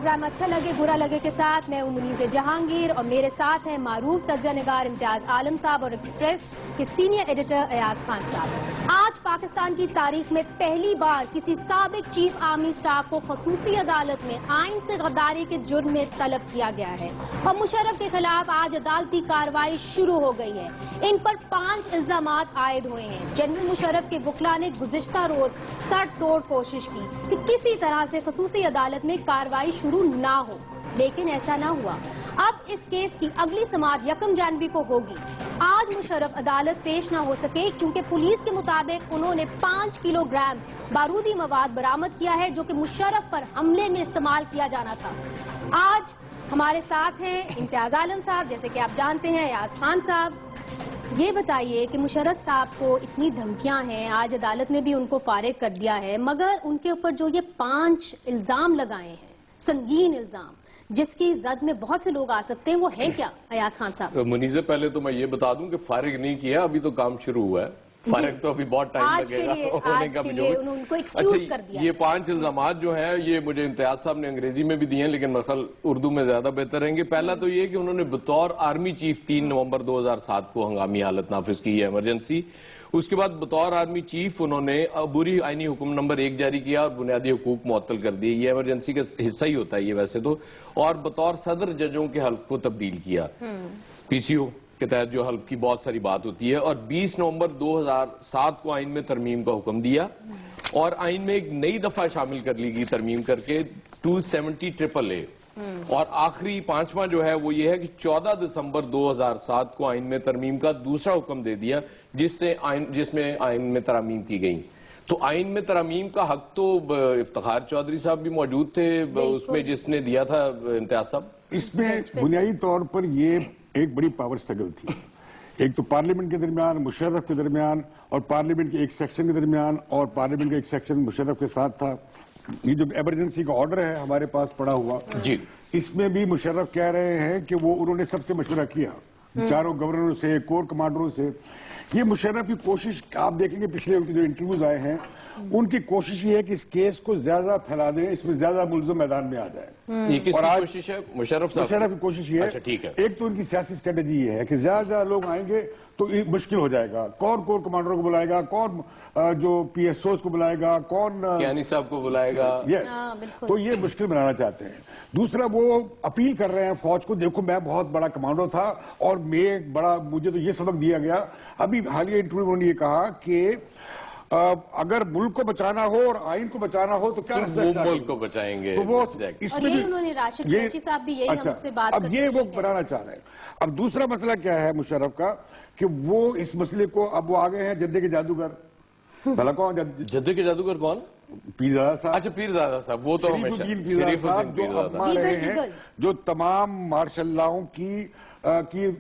Programme اچھا لگے برا لگے کے ساتھ میں ہوں منیز جہانگیر اور میرے ساتھ ہیں معروف تجزیہ نگار امتیاز عالم صاحب اور ایکسپریس کے سینئر ایڈیٹر ایاز خان صاحب۔ آج پاکستان کی تاریخ میں پہلی بار کسی سابق چیف آرمی سٹاف کو خصوصی عدالت میں آئین سے غداری کے جرم میں طلب کیا گیا ہے اور مشرف کے خلاف آج عدالتی کارروائی شروع ہو گئی ہے۔ ان پر 5 الزامات عائد ہوئے ہیں۔ جنرل مشرف کے وکلاء نے گزشتہ روز سر توڑ کوشش کی کہ کسی طرح سے خصوصی عدالت میں کارروائی شروع نہ ہو، لیکن ایسا نہ ہوا۔ اب اس کیس کی اگلی سماعت 1 جنوری کو ہوگی۔ آج مشرف عدالت پیش نہ ہو سکے کیونکہ پولیس کے مطابق انہوں نے 5 کلو گرام بارودی مواد برآمد کیا ہے جو کہ مشرف پر حملے میں استعمال کیا جانا تھا۔ آج ہمارے ساتھ ہیں امتیاز عالم صاحب، جیسے کہ آپ جانتے ہیں، ایاز خان صاحب۔ یہ بتائیے کہ مشرف صاحب کو اتنی دھمکیاں ہیں، آج عدالت نے بھی ان کو فارغ کر دیا ہے، مگر ان کے اوپر جو یہ 5 الزام لگائے ہیں، سنگین الزام جس کی زد میں بہت سے لوگ آ سکتے ہیں، وہ ہے کیا ایاز خان صاحب؟ منیزہ، پہلے تو میں یہ بتا دوں کہ فارغ نہیں کیا، ابھی تو کام شروع ہوا ہے۔ فارغ تو ابھی بہت ٹائم لگے گا ہونے کا بھی۔ ان کو ایکسکیوز کر دیا۔ یہ 5 الزامات جو ہیں یہ مجھے امتیاز صاحب نے انگریزی میں بھی دیے ہیں، لیکن مثلا اردو میں زیادہ بہتر رہیں گے۔ پہلا تو یہ کہ انہوں نے بطور آرمی چیف 3 نومبر 2007 کو ہنگامی حالت نافذ کی ہے، ایمرجنسی۔ اس کے بعد بطور آرمی چیف انہوں نے عبوری آئینی حکم نمبر 1 جاری کیا اور بنیادی حقوق معطل کر دیے، یہ ایمرجنسی کا حصہ ہی ہوتا ہے یہ ویسے تو۔ اور بطور صدر ججوں کے حلف کو تبدیل کیا، پی سی او کے تحت جو حلف کی بہت ساری بات ہوتی ہے۔ اور 20 نومبر 2007 کو آئین میں ترمیم کا حکم دیا اور آئین میں ایک نئی دفعہ شامل کر لی گئی ترمیم کر کے 270AAA۔ اور آخری 5واں جو ہے وہ یہ ہے کہ 14 دسمبر 2007 کو آئین میں ترمیم کا دوسرا حکم دے دیا جس میں آئین میں ترامیم کی گئیں۔ تو آئین میں ترامیم کا حق تو افتخار چودھری صاحب بھی موجود تھے اس میں جس نے دیا تھا امتیاز صاحب۔ اس میں بنیادی طور پر یہ ایک بڑی پاور سٹرگل تھی، ایک تو پارلیمنٹ کے درمیان، مشرف کے درمیان، اور پارلیمنٹ کے ایک سیکشن کے درمیان، اور پارلیمنٹ کا ایک سیکشن مشرف کے ساتھ تھا۔ یہ جو ایمرجنسی کا آرڈر ہے ہمارے پاس پڑا ہوا، جی، اس میں بھی مشرف کہہ رہے ہیں کہ وہ انہوں نے سب سے مشورہ کیا، چاروں گورنروں سے، کور کمانڈروں سے۔ یہ مشرف کی کوشش، آپ دیکھیں گے پچھلے ان کے جو انٹرویوز آئے ہیں، ان کی کوشش یہ ہے کہ اس کیس کو زیادہ پھیلا دیں، اس میں زیادہ ملزم میدان میں آ جائے۔ یہ کس کی کوشش ہے؟ مشرف کی کوشش یہ ہے، ایک تو ان کی سیاسی اسٹریٹجی یہ ہے کہ زیادہ زیادہ لوگ آئیں گے تو مشکل ہو جائے گا، کون کور کمانڈروں کو بلائے گا، کون جو پی ایس اوز کو بلائے گا، کون کیانی صاحب کو بلائے گا، تو یہ مشکل بنانا چاہتے ہیں۔ دوسرا وہ اپیل کر رہے ہیں فوج کو، دیکھو میں بہت بڑا کمانڈو تھا اور مجھے تو یہ سبق دیا گیا۔ ابھی حالیہ انٹرویو میں انہوں نے یہ کہا کہ اگر ملک کو بچانا ہو اور آئین کو بچانا ہو تو کیا ملک کو بچائیں گے۔ راشد قریشی صاحب بھی یہی ہم سے بات کرتے ہیں، اب یہ وہ بنانا چاہ رہے ہیں۔ اب دوسرا مسئلہ کیا ہے مشرف کا کہ وہ اس مسئلے کو اب وہ آگے ہیں جدے کے جادوگر۔ بھلا کون جدے کے جادوگر؟ کون؟ پیرزادہ صاحب۔ اچھا، پیرزادہ صاحب، وہ تو ہمیشہ شریف الدین جو اپنا رہے ہیں، جو تمام مارشل لاؤں کی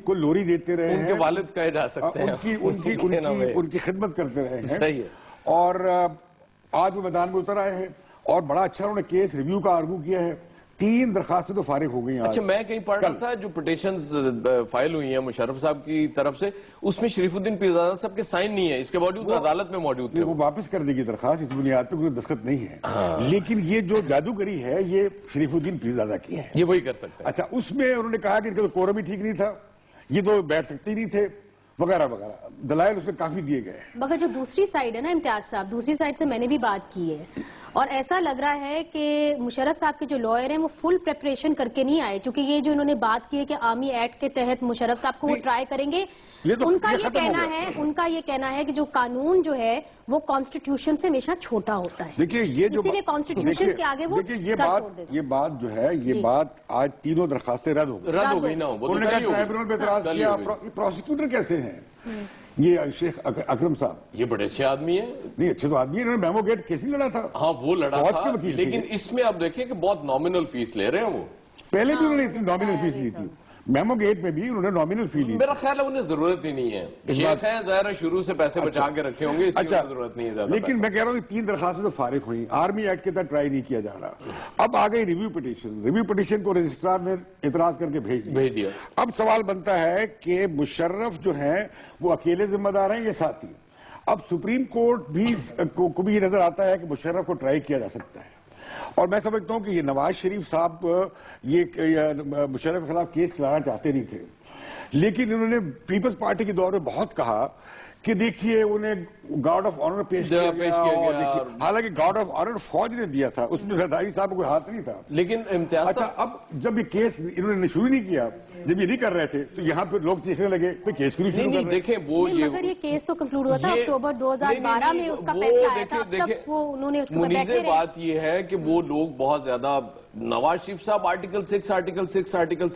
کو لوری دیتے رہے ہیں، ان کے والد کہے جا سکتے ہیں، ان کی خدمت کرتے رہے ہیں۔ صحیح ہے۔ اور آج وہ میدان میں اتر آئے ہیں اور بڑا اچھا انہوں نے کیس ریویو کا آرگو کیا ہے۔ 3 درخواستیں تو فارغ ہو گئی ہیں۔ اچھا، میں کہیں پڑھ رہا تھا جو پٹیشنز فائل ہوئی ہیں مشرف صاحب کی طرف سے، اس میں شریف الدین پیرزادہ صاحب کے سائن نہیں ہے، اس کے باوجود عدالت میں موجود تھے۔ وہ واپس کر دے گی درخواست، اس بنیاد پہ کوئی دستخط نہیں ہے، لیکن یہ جو جادوگری ہے یہ شریف الدین پیرزادہ کی ہے، یہ وہی کر سکتے ہیں۔ اچھا، اس میں انہوں نے کہا کہ ان کا تو کورم ہی ٹھیک نہیں تھا، یہ تو بیٹھ سکتے ہی نہیں تھے، وغیرہ وغیرہ دلائل اس میں کافی دیے گئے۔ مگر جو دوسری سائیڈ ہے نا امتیاز صاحب، دوسری سائیڈ سے میں نے بھی بات کی ہے اور ایسا لگ رہا ہے کہ مشرف صاحب کے جو لائر ہیں وہ فل پریپریشن کر کے نہیں آئے، چونکہ یہ جو انہوں نے بات کی ہے کہ آرمی ایکٹ کے تحت مشرف صاحب کو وہ ٹرائی کریں گے، ان کا یہ کہنا ہے کہ جو قانون جو ہے وہ کانسٹیٹیوشن سے ہمیشہ چھوٹا ہوتا ہے، دیکھیے یہ جو اسی لیے کانسٹیٹیوشن کے آگے وہ یہ بات جو ہے، یہ بات آج 3 درخواستیں رد ہو گئی نا، انہوں نے کہا ٹرائبیونل پہ اعتراض کیا، پروسیکیوٹر کیسے ہیں یہ شیخ اکرم صاحب؟ یہ بڑے اچھے آدمی ہیں۔ نہیں، اچھے تو آدمی ہیں، انہوں نے میمو گیٹ کیس نہیں لڑا تھا۔ ہاں، وہ لڑا تھا، لیکن اس میں آپ دیکھیں کہ بہت نامنل فیس لے رہے ہیں وہ۔ پہلے بھی انہوں نے نامنل فیس لی تھی، میمو گیٹ میں بھی انہوں نے نامنل فی لی۔ میرا خیال ہے انہیں ضرورت ہی نہیں ہے، شیخ ہیں ظاہر ہے شروع سے پیسے بچا کے رکھے ہوں گے، اس کی ضرورت نہیں ہے۔ لیکن میں کہہ رہا ہوں 3 درخواستیں تو فارغ ہوئیں، آرمی ایکٹ کے تحت ٹرائی نہیں کیا جا رہا۔ اب آ گئی ریویو پٹیشن کو رجسٹرار نے اعتراض کر کے بھیج دیا۔ اب سوال بنتا ہے کہ مشرف جو ہیں وہ اکیلے ذمہ دار ہیں یا ساتھی؟ اب سپریم کورٹ بھی کو بھی یہ نظر آتا ہے کہ مشرف کو ٹرائی کیا جا سکتا ہے، اور میں سمجھتا ہوں کہ یہ نواز شریف صاحب یہ مشرف کے خلاف کیس چلانا چاہتے نہیں تھے، لیکن انہوں نے پیپلز پارٹی کے دور میں بہت کہا کہ دیکھیے انہیں گارڈ آف آنر پیش کیا گیا، حالانکہ گارڈ آف آنر فوج نے دیا تھا، اس میں زرداری صاحب کو کوئی ہاتھ نہیں تھا. لیکن امتیاز اچھا اب جب یہ کیس انہوں نے شروع نہیں کیا، جب یہ نہیں کر رہے تھے تو یہاں پہ لوگ چیخنے لگے کہ کیس کیوں شروع کر رہے ہیں؟ دیکھیں وہ مگر یہ کیس تو کنکلوڈ ہوا تھا اکتوبر 2012 میں، اس کا فیصلہ آیا تھا، اب تک وہ انہوں نے اس کو بیٹھے رہے. بات یہ ہے کہ وہ لوگ بہت زیادہ نواز شریف صاحب آرٹیکل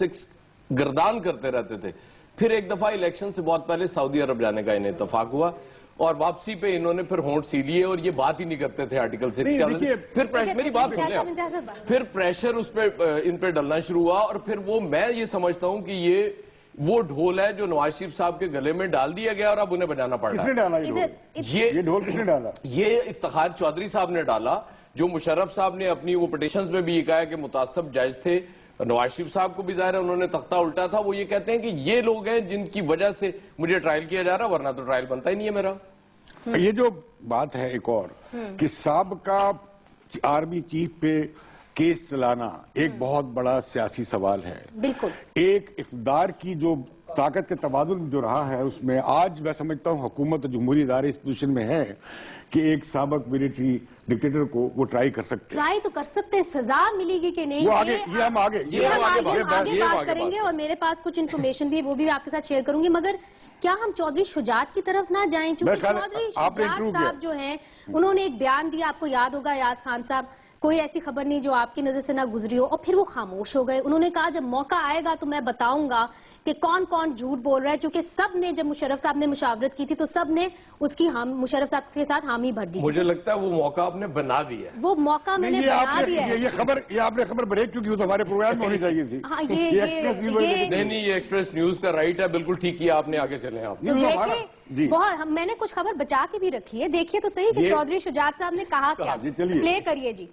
6 گردان کرتے رہتے تھے. پھر ایک دفعہ الیکشن سے بہت پہلے سعودی عرب جانے کا انہیں اتفاق ہوا اور واپسی پہ انہوں نے پھر ہونٹ سی لیے اور یہ بات ہی نہیں کرتے تھے آرٹیکل 6 کا. پھر میری بات سن لیں، پھر پریشر اس پہ ان پہ ڈلنا شروع ہوا اور پھر وہ میں یہ سمجھتا ہوں کہ یہ وہ ڈھول ہے جو نواز شریف صاحب کے گلے میں ڈال دیا گیا اور اب انہیں بجانا پڑ رہا ہے. کس نے ڈالا یہ ڈھول؟ کس نے ڈالا؟ یہ افتخار چودھری صاحب نے ڈالا، جو مشرف صاحب نے اپنی وہ پٹیشنز میں بھی یہ کہا کہ متعصب جج تھے. نواز شریف صاحب کو بھی ظاہر ہے انہوں نے تختہ الٹا تھا. وہ یہ کہتے ہیں کہ یہ لوگ ہیں جن کی وجہ سے مجھے ٹرائل کیا جا رہا، ورنہ تو ٹرائل بنتا ہی نہیں ہے میرا. یہ جو بات ہے ایک اور کہ سابقہ آرمی چیف پہ کیس چلانا ایک بہت بڑا سیاسی سوال ہے. بالکل ایک اقتدار کی جو طاقت کے تبادل جو رہا ہے اس میں آج میں سمجھتا ہوں حکومت اور جمہوری ادارے اس پوزیشن میں ہے کہ ایک سابق ملٹری ڈکٹیٹر کو وہ ٹرائی کر سکتے ہیں. ٹرائی تو کر سکتے ہیں، سزا ملے گی کہ نہیں یہ ہم آگے بات کریں گے. اور میرے پاس کچھ انفارمیشن بھی وہ بھی آپ کے ساتھ شیئر کروں گی. مگر کیا ہم چودھری شجاعت کی طرف نہ جائیں؟ چونکہ چودھری شجاعت صاحب جو ہیں انہوں نے ایک بیان دیا، آپ کو یاد ہوگا ایاز خان صاحب، کوئی ایسی خبر نہیں جو آپ کی نظر سے نہ گزری ہو، اور پھر وہ خاموش ہو گئے. انہوں نے کہا جب موقع آئے گا تو میں بتاؤں گا کہ کون کون جھوٹ بول رہا ہے. چونکہ سب نے جب مشرف صاحب نے مشاورت کی تھی تو سب نے اس کی مشرف صاحب کے ساتھ حامی بھر دی. مجھے لگتا ہے وہ موقع آپ نے بنا دیا ہے. وہ موقع میں نے بنا دیا ہے. یہ آپ نے خبر بریک کیوں کی؟ وہ تو ہمارے پروگرام میں ہونی چاہیے تھی. نہیں یہ ایکسپریس نیوز کا رائٹ ہے، بالکل ٹھیک کیا آپ نے. آگے چلیں آپ. بہت میں نے کچھ خبر بچا کے بھی رکھی ہے، دیکھیے تو صحیح کہ چودھری شجاعت صاحب نے کہا کیا. پلے کریے جی.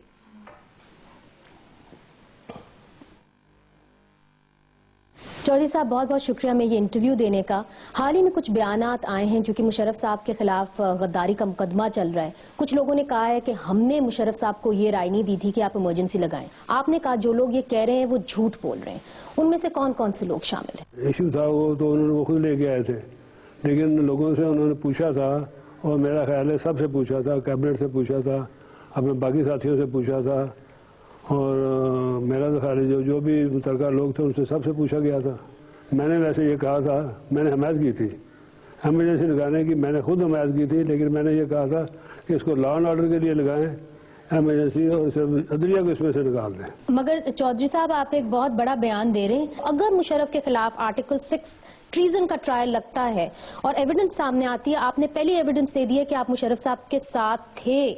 چودھری صاحب بہت بہت شکریہ میں یہ انٹرویو دینے کا. حال ہی میں کچھ بیانات آئے ہیں جو کہ مشرف صاحب کے خلاف غداری کا مقدمہ چل رہا ہے. کچھ لوگوں نے کہا ہے کہ ہم نے مشرف صاحب کو یہ رائے نہیں دی تھی کہ آپ ایمرجنسی لگائیں. آپ نے کہا جو لوگ یہ کہہ رہے ہیں وہ جھوٹ بول رہے ہیں. ان میں سے کون کون سے لوگ شامل ہیں؟ ایشو تھا وہ تو انہوں نے وہ خود لے کے آئے تھے، لیکن لوگوں سے انہوں نے پوچھا تھا، اور میرا خیال ہے سب سے پوچھا تھا، کیبنٹ سے پوچھا تھا، اپنے باقی ساتھیوں سے پوچھا تھا، اور میرا تو خیال ہے جو بھی متعلقہ لوگ تھے ان سے سب سے پوچھا گیا تھا. میں نے ویسے یہ کہا تھا، میں نے حمایت کی تھی ایمرجنسی لگانے کی، میں نے خود حمایت کی تھی، لیکن میں نے یہ کہا تھا کہ اس کو لا اینڈ آرڈر کے لیے لگائیں ایمرجنسی، اور عدلیہ کو اس میں سے نکال دیں. مگر چودھری صاحب آپ ایک بہت بڑا بیان دے رہے ہیں. اگر مشرف کے خلاف آرٹیکل 6 ٹریزن کا ٹرائل لگتا ہے اور ایویڈنس سامنے آتی ہے، آپ نے پہلی ایویڈنس دے دی ہے کہ آپ مشرف صاحب کے ساتھ تھے.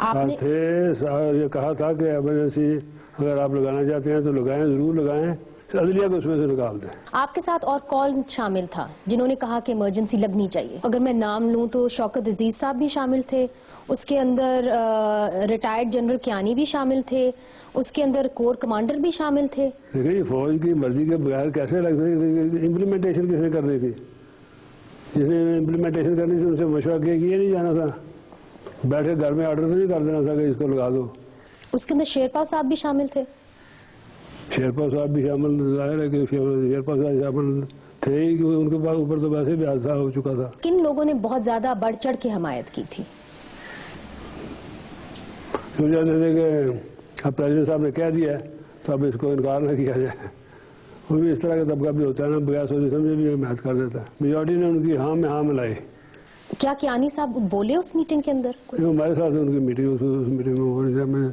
یہ کہا تھا کہ ایمرجنسی اگر آپ لگانا چاہتے ہیں تو لگائیں، ضرور لگائیں، عدلیہ کو اس میں سے نکال دیں. آپ کے ساتھ اور کون شامل تھا جنہوں نے کہا کہ ایمرجنسی لگنی چاہیے؟ اگر میں نام لوں تو شوکت عزیز صاحب بھی شامل تھے، اس کے اندر ریٹائرڈ جنرل کیانی بھی شامل تھے، اس کے اندر کور کمانڈر بھی شامل تھے. دیکھیں یہ فوج کی مرضی کے بغیر کیسے لگ سکتی؟ امپلیمنٹیشن کس نے کرنی تھی؟ جس نے امپلیمنٹیشن کرنی تھی ان سے مشورہ کیا کہ یہ نہیں جانا تھا، بیٹھے گھر میں آرڈر تو نہیں کر دینا تھا کہ اس کو لگا دو. اس کے اندر شیرپا صاحب بھی شامل تھے. شیرپا صاحب بھی شامل، ظاہر ہے کہ شیرپا صاحب شامل تھے ہی، ان کے اوپر تو ویسے بھی حادثہ ہو چکا تھا. کن لوگوں نے بہت زیادہ بڑھ چڑھ کے حمایت کی تھی؟ جیسے تھے کہ اب پریزیڈنٹ صاحب نے کہہ دیا ہے تو اب اس کو انکار نہ کیا جائے. وہ بھی اس طرح کا طبقہ بھی ہوتا ہے نا، بغیر سوچے سمجھے بھی حمایت کر دیتا ہے. میجورٹی نے ان کی ہاں میں ہاں ملائی. کیا کیانی صاحب بولے اس میٹنگ کے اندر؟ ہمارے ساتھ ان کی میٹنگ، اس میٹنگ میں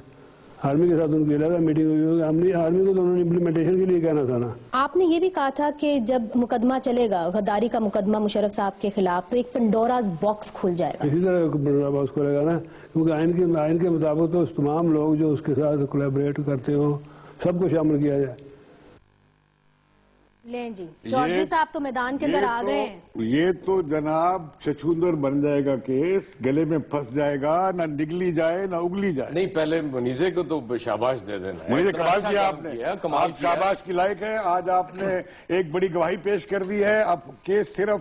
آرمی کے ساتھ ان کی علیحدہ میٹنگ ہوئی. آرمی کو تو انہوں نے امپلیمنٹیشن کے لیے کہنا تھا نا. آپ نے یہ بھی کہا تھا کہ جب مقدمہ چلے گا غداری کا مقدمہ مشرف صاحب کے خلاف تو ایک پنڈوراز باکس کھل جائے گا. اسی طرح پنڈورا باکس کھلے گا نا، کیونکہ آئین کے مطابق تو تمام لوگ جو اس کے ساتھ کولیبریٹ کرتے ہوں سب کو شامل کیا جائے. لیں جی چودھری صاحب تو میدان کے اندر آ گئے ہیں. یہ تو جناب چھچھوندر بن جائے گا کیس، گلے میں پھنس جائے گا، نہ نگلی جائے نہ اگلی جائے. نہیں پہلے منیزے کو تو شاباش دے دینا ہے. منیزے کمال کیا آپ نے، آپ شاباش کی لائق ہے. آج آپ نے ایک بڑی گواہی پیش کر دی ہے. اب کیس صرف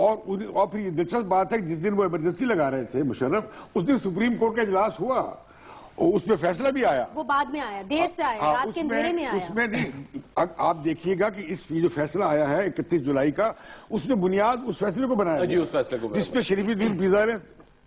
اور پھر یہ دلچسپ بات ہے کہ جس دن وہ ایمرجنسی لگا رہے تھے مشرف، اس دن سپریم کورٹ کا اجلاس ہوا، اس میں فیصلہ بھی آیا، وہ بعد میں آیا، دیر سے آیا، رات کے اندھیرے میں آیا۔ اس میں نہیں، آپ دیکھیے گا کہ اس جو فیصلہ آیا ہے 31 جولائی کا، اس میں بنیاد اس فیصلے کو بنایا جی، اس فیصلے کو جس پہ شریف الدین پیزا نے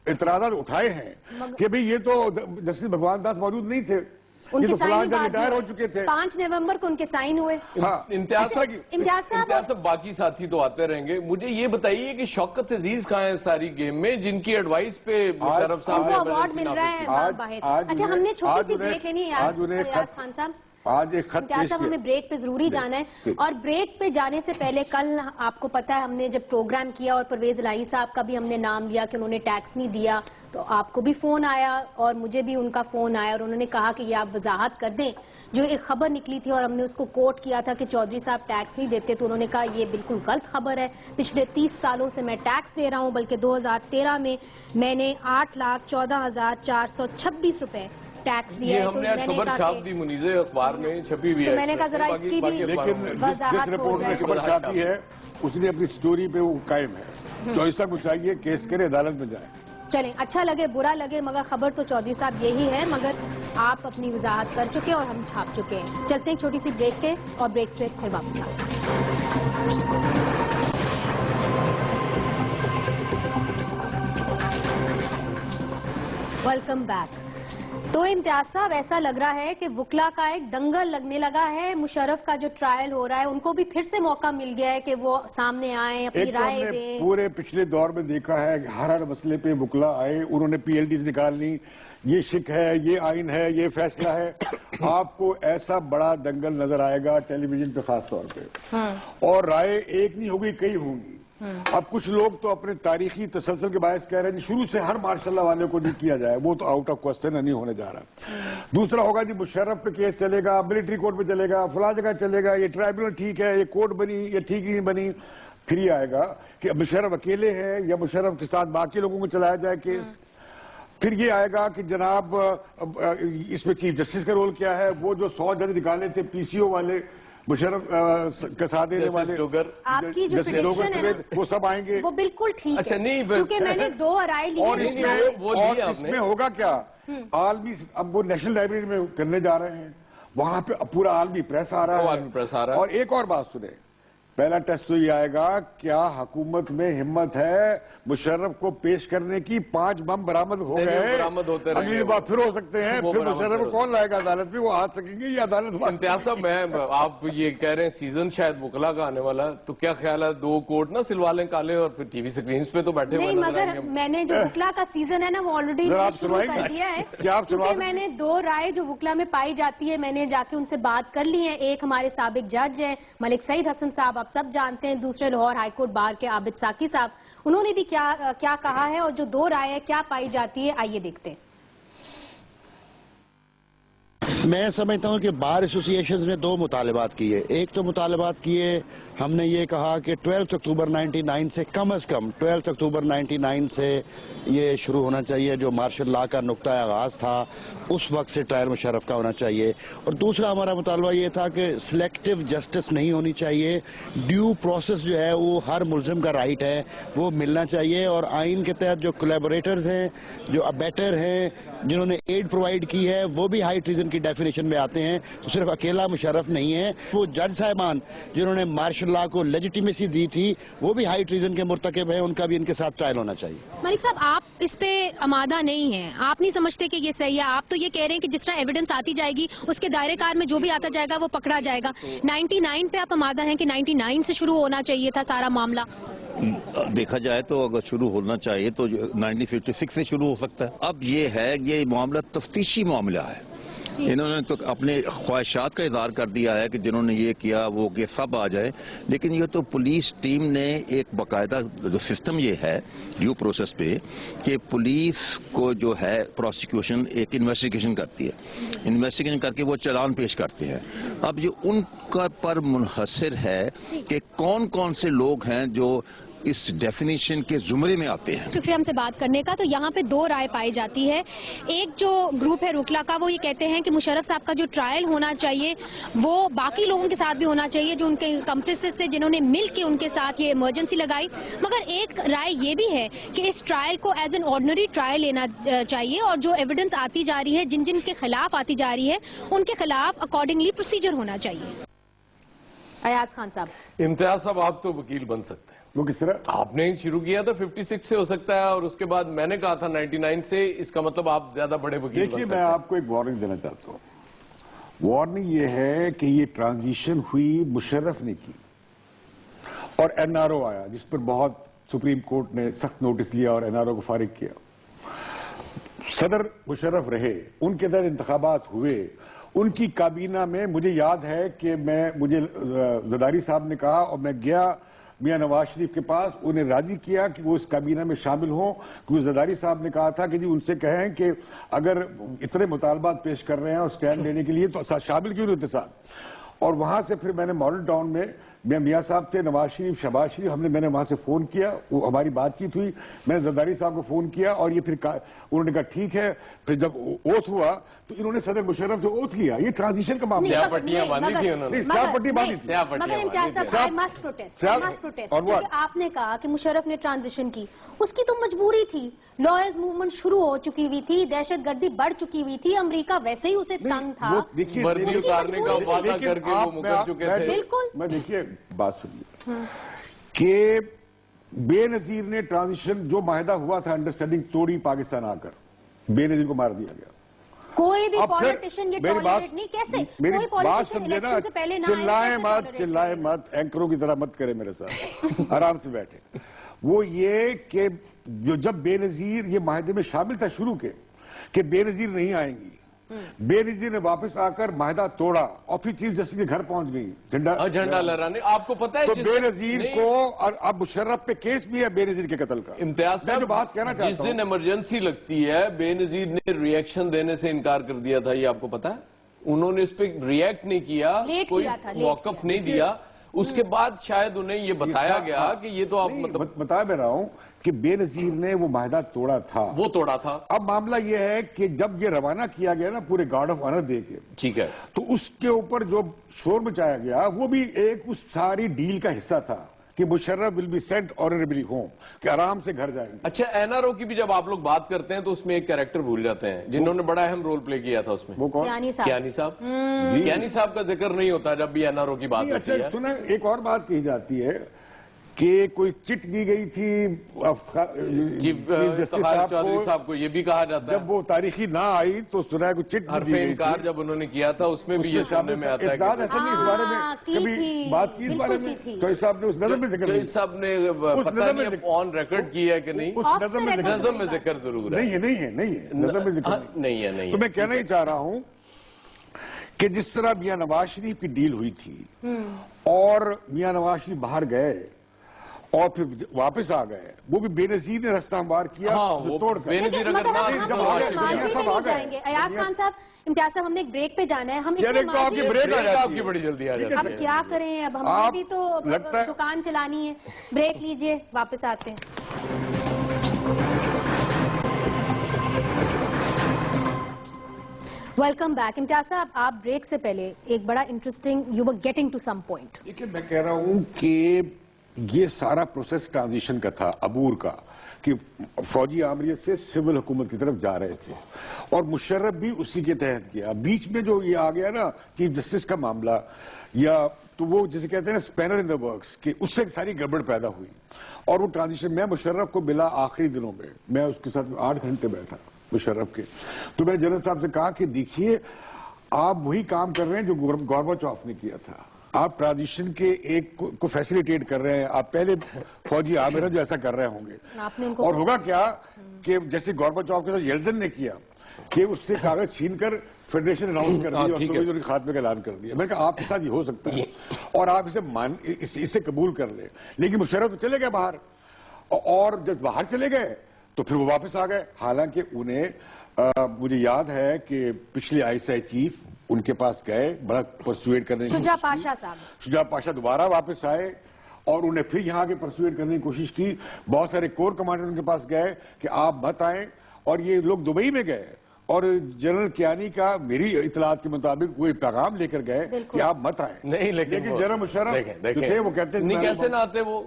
اعتراضات اٹھائے ہیں کہ بھئی یہ تو جسٹس بھگوان داس موجود نہیں تھے، ان یہ کے تو فلاں سائن کا ریٹائر ہو چکے تھے۔ 5 نومبر کو ان کے سائن ہوئے۔ امتیاز صاحب صاحب باقی ساتھی تو آتے رہیں گے، مجھے یہ بتائیے کہ شوکت عزیز کہاں ہیں ساری گیم میں، جن کی ایڈوائس پہ مشرف صاحب کو اوارڈ مل رہا ہے باہر؟ اچھا، ہم نے چھوٹی سی بریک لینی ہے ریاض خان صاحب، آج ایک خط امتیاز صاحب ہمیں بریک پہ ضروری جانا ہے، اور بریک پہ جانے سے پہلے کل آپ کو پتا ہے ہم نے جب پروگرام کیا اور پرویز الہی صاحب کا بھی ہم نے نام لیا کہ انہوں نے ٹیکس نہیں دیا، تو آپ کو بھی فون آیا اور مجھے بھی ان کا فون آیا، اور انہوں نے کہا کہ یہ آپ وضاحت کر دیں، جو ایک خبر نکلی تھی اور ہم نے اس کو کوٹ کیا تھا کہ چودھری صاحب ٹیکس نہیں دیتے، تو انہوں نے کہا یہ بالکل غلط خبر ہے، پچھلے 30 سالوں سے میں ٹیکس دے رہا ہوں، بلکہ 2013 میں میں نے 8,14,426 روپے ٹیکس دیا ہے۔ ہم نے آج خبر چھاپ دی منیز اخبار میں، چھپی بھی ہے، تو میں نے کہا ذرا اس کی بھی لیکن جس رپورٹ میں خبر چھاپی ہے اس نے اپنی سٹوری پہ وہ قائم ہے، چوہدری صاحب کو چاہیے کیس کرے، عدالت میں جائے۔ چلیں، اچھا لگے برا لگے، مگر خبر تو چودھری صاحب یہی ہے، مگر آپ اپنی وضاحت کر چکے اور ہم چھاپ چکے ہیں۔ چلتے ہیں چھوٹی سی بریک کے، اور بریک سے پھر واپس آتے ہیں۔ Welcome back. تو امتیاز صاحب، ایسا لگ رہا ہے کہ وکلا کا ایک دنگل لگنے لگا ہے، مشرف کا جو ٹرائل ہو رہا ہے ان کو بھی پھر سے موقع مل گیا ہے کہ وہ سامنے آئیں، اپنی رائے دیں۔ پورے پچھلے دور میں دیکھا ہے کہ ہر مسئلے پہ وکلا آئے، انہوں نے پی ایل ڈیز نکال لی، یہ شک ہے، یہ آئین ہے، یہ فیصلہ ہے۔ آپ کو ایسا بڑا دنگل نظر آئے گا ٹیلی ویژن پہ خاص طور پہ، اور رائے ایک نہیں ہوگی، کئی ہوں گی۔ اب کچھ لوگ تو اپنے تاریخی تسلسل کے باعث کہہ رہے ہیں شروع سے ہر ماشاء اللہ والے کو نہیں کیا جائے، وہ تو آؤٹ آف کوسچن نہیں ہونے جا رہا۔ دوسرا ہوگا جی مشرف پہ کیس چلے گا، ملٹری کورٹ پہ چلے گا، فلاں جگہ چلے گا، یہ ٹرائبونل ٹھیک ہے، یہ کورٹ بنی، یہ ٹھیک نہیں بنی۔ پھر یہ آئے گا کہ مشرف اکیلے ہیں یا مشرف کے ساتھ باقی لوگوں کو چلایا جائے کیس۔ پھر یہ آئے گا کہ جناب اس میں چیف جسٹس کا رول کیا ہے، وہ جو 100 جج نکالے تھے پی سی او والے، مشرف کا ساتھ دینے والے، آپ کی جو پریڈکشن ہے نا وہ سب آئیں گے، وہ بالکل ٹھیک اچھا ہے، نہیں، کیونکہ میں نے 2 رائے لی اور ہیں۔ اس میں ہوگا کیا، عالمی اب وہ نیشنل لائبریری میں کرنے جا رہے ہیں، وہاں پہ پورا عالمی پریس آ رہا ہے۔ اور ایک اور بات سنیں، پہلا ٹیسٹ تو یہ آئے گا کیا حکومت میں ہمت ہے مشرف کو پیش کرنے کی۔ 5 بم برآمد ہو گئے، اگلی بار پھر ہو سکتے ہیں، پھر مشرف کو کون لائے گا عدالت میں، وہ آ سکیں گے یا عدالت۔ امتیاز صاحب، آپ یہ کہہ رہے ہیں سیزن شاید وکلا کا آنے والا، تو کیا خیال ہے 2 کوٹ نہ سلوا لیں کالے، اور پھر ٹی وی سکرینز پہ تو بیٹھے ہوئے نہیں، مگر میں نے جو وکلا کا سیزن ہے نا وہ آلریڈی شروع کر دیا ہے، کیونکہ میں نے 2 رائے جو وکلا میں پائی جاتی ہے میں نے جا کے ان سے بات کر لی ہے۔ ایک ہمارے سابق جج ہیں ملک سعید حسن صاحب، آپ سب جانتے ہیں، دوسرے لاہور ہائی کورٹ بار کے عابد ساکی صاحب، انہوں نے بھی کیا کہا ہے، اور جو 2 رائے کیا پائی جاتی ہے، آئیے دیکھتے ہیں۔ میں سمجھتا ہوں کہ بار ایسوسییشنز نے 2 مطالبات کیے۔ ایک تو مطالبات کیے، ہم نے یہ کہا کہ 12 اکتوبر 99 سے کم از کم 12 اکتوبر 99 سے یہ شروع ہونا چاہیے، جو مارشل لا کا نقطہ آغاز تھا اس وقت سے ٹرائل مشرف کا ہونا چاہیے۔ اور دوسرا ہمارا مطالبہ یہ تھا کہ سلیکٹیو جسٹس نہیں ہونی چاہیے، ڈیو پروسیس جو ہے وہ ہر ملزم کا رائٹ ہے، وہ ملنا چاہیے، اور آئین کے تحت جو کولیبوریٹرز ہیں، جو ابیٹر ہیں، جنہوں نے ایڈ پرووائڈ کی ہے، وہ بھی ہائی ٹریزن کی ڈیفینیشن میں آتے ہیں، تو صرف اکیلا مشرف نہیں ہے۔ وہ جج صاحبان جنہوں نے مارشل لا کو لیجیٹیمیسی دی تھی، وہ بھی ہائی ٹریزن کے مرتکب ہیں، ان کا بھی ان کے ساتھ ٹرائل ہونا چاہیے۔ ملک صاحب، آپ اس پہ آمادہ نہیں ہیں، آپ نہیں سمجھتے کہ یہ صحیح ہے؟ آپ تو یہ کہہ رہے ہیں کہ جس طرح ایویڈنس آتی جائے گی اس کے دائرے کار میں جو بھی آتا جائے گا وہ پکڑا جائے گا۔ 99 پہ آپ آمادہ ہیں کہ 99 سے شروع ہونا چاہیے تھا سارا معاملہ؟ دیکھا جائے تو اگر شروع ہونا چاہیے تو 1956 سے شروع ہو سکتا ہے۔ اب یہ ہے، یہ معاملہ تفتیشی معاملہ ہے، انہوں نے تو اپنے خواہشات کا اظہار کر دیا ہے کہ جنہوں نے یہ کیا وہ کہ سب آ جائے، لیکن یہ تو پولیس ٹیم نے ایک باقاعدہ جو سسٹم یہ ہے ڈیو پروسیس پہ کہ پولیس کو جو ہے پروسیکیوشن ایک انویسٹیگیشن کرتی ہے، انویسٹیگیشن کر کے وہ چلان پیش کرتے ہیں۔ اب یہ ان کا پر منحصر ہے کہ کون کون سے لوگ ہیں جو اس ڈیفینیشن کے زمرے میں آتے ہیں. شکریہ ہم سے بات کرنے کا. تو یہاں پہ دو رائے پائی جاتی ہے. ایک جو گروپ ہے روکلا کا وہ یہ کہتے ہیں کہ مشرف صاحب کا جو ٹرائل ہونا چاہیے وہ باقی لوگوں کے ساتھ بھی ہونا چاہیے جو ان کے کمپلیسز تھے جنہوں نے مل کے ان کے ساتھ یہ ایمرجنسی لگائی. مگر ایک رائے یہ بھی ہے کہ اس ٹرائل کو ایز این آرڈنری ٹرائل لینا چاہیے اور جو ایویڈنس آتی جا رہی ہے جن جن کے خلاف آتی جا رہی ہے ان کے خلاف اکارڈنگلی پروسیجر ہونا چاہیے. ایاز خان صاحب. امتیاز صاحب آپ تو وکیل بن سکتے ہیں. وہ کس طرح؟ آپ نے شروع کیا تھا 56 سے ہو سکتا ہے اور اس کے بعد میں نے کہا تھا 99 سے. اس کا مطلب آپ زیادہ بڑے وکیل بن سکتے ہیں. دیکھیے میں آپ کو ایک وارننگ دینا چاہتا ہوں. وارننگ یہ ہے کہ یہ ٹرانزیشن ہوئی مشرف نے کی اور این آر او آیا جس پر بہت سپریم کورٹ نے سخت نوٹس لیا اور این آر او کو فارغ کیا. صدر مشرف رہے, ان کے در انتخابات ہوئے, ان کی کابینہ میں مجھے یاد ہے کہ مجھے زرداری صاحب نے کہا اور میں گیا میاں نواز شریف کے پاس, انہیں راضی کیا کہ وہ اس کابینہ میں شامل ہوں کیونکہ زرداری صاحب نے کہا تھا کہ جی ان سے کہیں کہ اگر اتنے مطالبات پیش کر رہے ہیں اور سٹینڈ لینے کے لیے تو شامل کیوں نہیں ہوتے ساتھ. اور وہاں سے پھر میں نے ماڈل ٹاؤن میں میاں صاحب تھے, نواز شریف, شہباز شریف, میں نے وہاں سے فون کیا, وہ ہماری بات چیت ہوئی, میں نے زرداری صاحب کو فون کیا اور یہ پھر انہوں نے کہا ٹھیک ہے. پھر جب اوتھ ہوا تو انہوں نے صدر مشرف سے اوتھ لیا. یہ ٹرانزیشن کا معاملہ. سیاہ پٹیاں باندھی تھی انہوں نے. سیاہ پٹی باندھی تھی. مگر امتیاز صاحب I must protest کیونکہ آپ نے کہا کہ مشرف نے ٹرانزیشن کی, اس کی تو مجبوری تھی. لائرز موومنٹ شروع ہو چکی ہوئی تھی, دہشت گردی بڑھ چکی ہوئی تھی, امریکہ ویسے ہی اسے تنگ تھا. وردی اتارنے کا وعدہ کر کے وہ مکر چکے تھے. بالکل. میں دیکھیے بات سنیے کہ بے نظیر نے ٹرانزیشن جو معاہدہ ہوا تھا انڈرسٹینڈنگ توڑی, پاکستان آ کر بے نظیر کو مار دیا گیا. کوئی بھی پولیٹیشن یہ ٹالریٹ نہیں. کیسے کوئی پولیٹیشن الیکشن سے پہلے نہ چلائے مت, اینکروں کی طرح مت کرے میرے ساتھ, آرام سے بیٹھے. وہ یہ کہ جب بے نظیر یہ معاہدے میں شامل تھا شروع کے کہ بے نظیر نہیں آئیں گی, بے نظیر نے واپس آ کر معاہدہ توڑا اور پھر چیف جسٹس کے گھر پہنچ گئی جھنڈا لہرانے. آپ کو پتا ہے تو بے نظیر کو, اور اب مشرف پہ کیس بھی ہے بے نظیر کے قتل کا. امتیاز صاحب بات کہنا چاہتا ہوں, جس دن ایمرجنسی لگتی ہے بے نظیر نے ریئیکشن دینے سے انکار کر دیا تھا. یہ آپ کو پتا ہے, انہوں نے اس پہ ریئیکٹ نہیں کیا, کوئی موقف نہیں دیا. اس کے بعد شاید انہیں یہ بتایا گیا کہ یہ تو آپ مطلب بتا میں رہا ہوں کہ بے نظیر نے وہ معاہدہ توڑا تھا. وہ توڑا تھا. اب معاملہ یہ ہے کہ جب یہ روانہ کیا گیا نا پورے گارڈ آف آنر دے کے, ٹھیک ہے, تو اس کے اوپر جو شور مچایا گیا وہ بھی ایک اس ساری ڈیل کا حصہ تھا کہ Musharraf will be sent honourably home, کہ آرام سے گھر جائیں گے. اچھا, این آر او کی بھی جب آپ لوگ بات کرتے ہیں تو اس میں ایک کریکٹر بھول جاتے ہیں جنہوں نے بڑا اہم رول پلے کیا تھا اس میں. وہ کون؟ کیانی صاحب. کیانی صاحب کا ذکر نہیں ہوتا جب بھی این آر او کی بات ہوتی ہے. سنا, ایک اور بات کہی جاتی ہے کہ کوئی چٹ دی گئی تھی چیف افتخار چودھری صاحب کو, یہ بھی کہا جاتا ہے. جب وہ تاریخی نہ آئی تو سنا ہے کوئی چٹ حرف انکار جب انہوں نے کیا تھا اس میں بھی یہ سامنے میں آتا ہے کہ ایسا نہیں. اس بارے میں کبھی بات کی, اس بارے میں چوہدری صاحب نے اس نظر میں ذکر چوہدری صاحب نے پتہ نہیں آن ریکارڈ کیا ہے کہ نہیں, نظر میں ذکر ضرور ہے. نہیں ہے نظر میں ذکر نہیں ہے. تو میں کہنا ہی چاہ رہا ہوں کہ جس طرح میاں نواز شریف کی ڈیل ہوئی تھی اور میاں نواز شریف باہر گئے اور پھر واپس آ گئے, وہ بھی بے نظیر نے رستہ ہموار کیا توڑ کر. ایاز خان صاحب, امتیاز صاحب, ہم نے ایک بریک پہ جانا ہے. ہم آپ کی بڑی جلدی آ جاتی ہے. اب کیا کریں, اب ہمیں بھی تو دکان چلانی ہے. بریک لیجئے, واپس آتے ہیں. Welcome back. امتیاز صاحب, آپ بریک سے پہلے ایک بڑا interesting, you are getting to some point. دیکھیں میں کہہ رہا ہوں کہ یہ سارا پروسیس ٹرانزیشن کا تھا, عبور کا, کہ فوجی آمریت سے سول حکومت کی طرف جا رہے تھے اور مشرف بھی اسی کے تحت گیا. بیچ میں جو یہ آ گیا نا چیف جسٹس کا معاملہ, یا تو وہ جسے کہتے ہیں نا اسپینر ان دا ورکس, کہ اس سے ساری گڑبڑ پیدا ہوئی اور وہ ٹرانزیشن. میں مشرف کو ملا آخری دنوں میں, میں اس کے ساتھ 8 گھنٹے بیٹھا مشرف کے, تو میں نے جنرل صاحب سے کہا کہ دیکھیے آپ وہی کام کر رہے ہیں جو گورباچوف نے کیا تھا. آپ ٹرانزیشن کے ایک کو فیسیلیٹیٹ کر رہے ہیں, آپ پہلے فوجی عامرہ جو ایسا کر رہے ہوں گے. اور ہوگا کیا کہ جیسے گورباچوف کے ساتھ یلزن نے کیا کہ اس سے کاغذ چھین کر فیڈریشن اناؤنس کر دی اور سوویت کے خاتمے کا اعلان کر دیا. میں نے کہا آپ کے ساتھ یہ ہو سکتا ہے اور آپ اسے قبول کر لیں, لیکن مشرف تو چلے گئے باہر, اور جب باہر چلے گئے تو پھر وہ واپس آ گئے. حالانکہ انہیں مجھے یاد ہے کہ پچھلے ISI چیف ان کے پاس گئے بڑا پرسویٹ کرنے, شجاع پاشا صاحب, شجاع پاشا دوبارہ واپس آئے اور انہیں پھر یہاں کے پرسویٹ کرنے کی کوشش کی. بہت سارے کور کمانڈر ان کے پاس گئے کہ آپ مت آئیں, اور یہ لوگ دبئی میں گئے اور جنرل کیانی کا میری اطلاعات کے مطابق کوئی پیغام لے کر گئے کہ آپ مت آئیں. نہیں, لیکن جنرل مشرف جو تھے وہ کہتے ہیں کیسے نہ آتے, وہ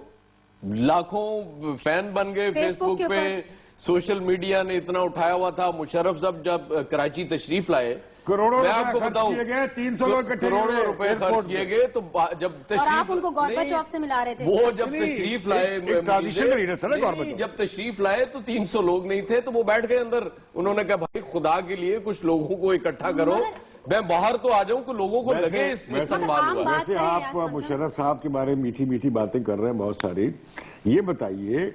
لاکھوں فین بن گئے فیس بک پہ, سوشل میڈیا نے اتنا اٹھایا ہوا تھا. مشرف صاحب جب کراچی تشریف لائے, کروڑوں میں آپ کو روپے بتاؤں, خرچ کیے گئے, 300 لوگ اکٹھے کروڑوں روپے خرچ کیے گئے, تو جب اور آپ ان کو گورباچوف سے ملا رہے تھے. وہ جب تشریف لائے, جب تشریف لائے تو 300 لوگ نہیں تھے, تو وہ بیٹھ گئے اندر. انہوں نے کہا بھائی خدا کے لیے کچھ لوگوں کو اکٹھا کرو, میں باہر تو آ جاؤں کہ لوگوں کو لگے اس میں استعمال ہوا. ویسے آپ مشرف صاحب کے بارے میں میٹھی میٹھی باتیں کر رہے ہیں بہت ساری. یہ بتائیے